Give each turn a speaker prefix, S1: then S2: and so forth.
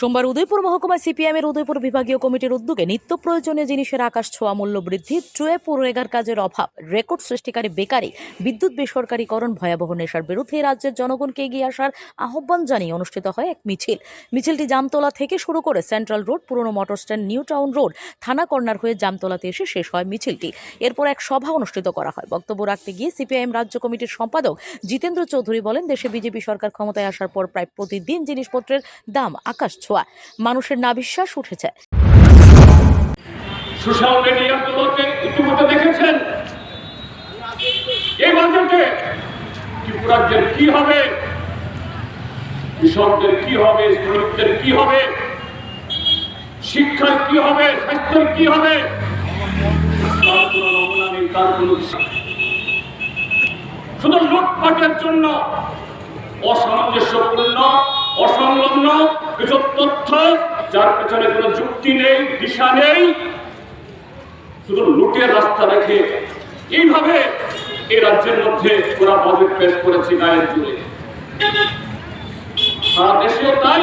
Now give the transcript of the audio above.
S1: সোমবার উদয়পুর মহকুমায় সিপিএমের উদয়পুর বিভাগীয় কমিটির উদ্যোগে নিত্য প্রয়োজনীয় জিনিসের আকাশ ছোঁয়া মূল্য বৃদ্ধি, ট্রুয়ে পুরোরেগার কাজের অভাব, রেকর্ড সৃষ্টিকারী বেকারি, বিদ্যুৎ বেসরকারীকরণ, ভয়াবহ নেশার বিরুদ্ধে রাজ্যের জনগণকে এগিয়ে আসার আহ্বান জানিয়ে অনুষ্ঠিত হয় এক মিছিল। মিছিলটি জামতলা থেকে শুরু করে সেন্ট্রাল রোড, পুরনো motor stand, new town road, থানা কর্নার হয়ে জামতলাতে এসে শেষ হয় মিছিলটি। এরপর এক সভা অনুষ্ঠিত করা হয়। বক্তব্য রাখতে গিয়ে সিপিআইএম রাজ্য কমিটির সম্পাদক জিতেন্দ্র চৌধুরী বলেন, দেশে বিজেপি সরকার ক্ষমতায় আসার পর প্রায় প্রতিদিন জিনিসপত্রের দাম আকাশ ছোঁয়া, মানুষের নাভিশ্বাস উঠেছে।
S2: সোশ্যাল মিডিয়াগুলোতে ইতিমধ্যে দেখেছেন এই বাজেটে ত্রিপুরাজ্যের কি হবে, কৃষকদের কি হবে, শ্রমিকদের কি হবে, শিক্ষার কি হবে, স্বাস্থ্যের কি হবে, তার কোনো নমুনা নেই, তার কোনো শুধু লুটপাটের জন্য অসামঞ্জস্যপূর্ণ, অসংলগ্ন কিছু তথ্য, যার পেছনে কোনো যুক্তি নেই, দিশা নেই, শুধু লুটের রাস্তা রেখে এইভাবে এই রাজ্যের মধ্যে ওরা বাজেট পেশ করেছে গায়ের জুড়ে। সারা দেশেও তাই।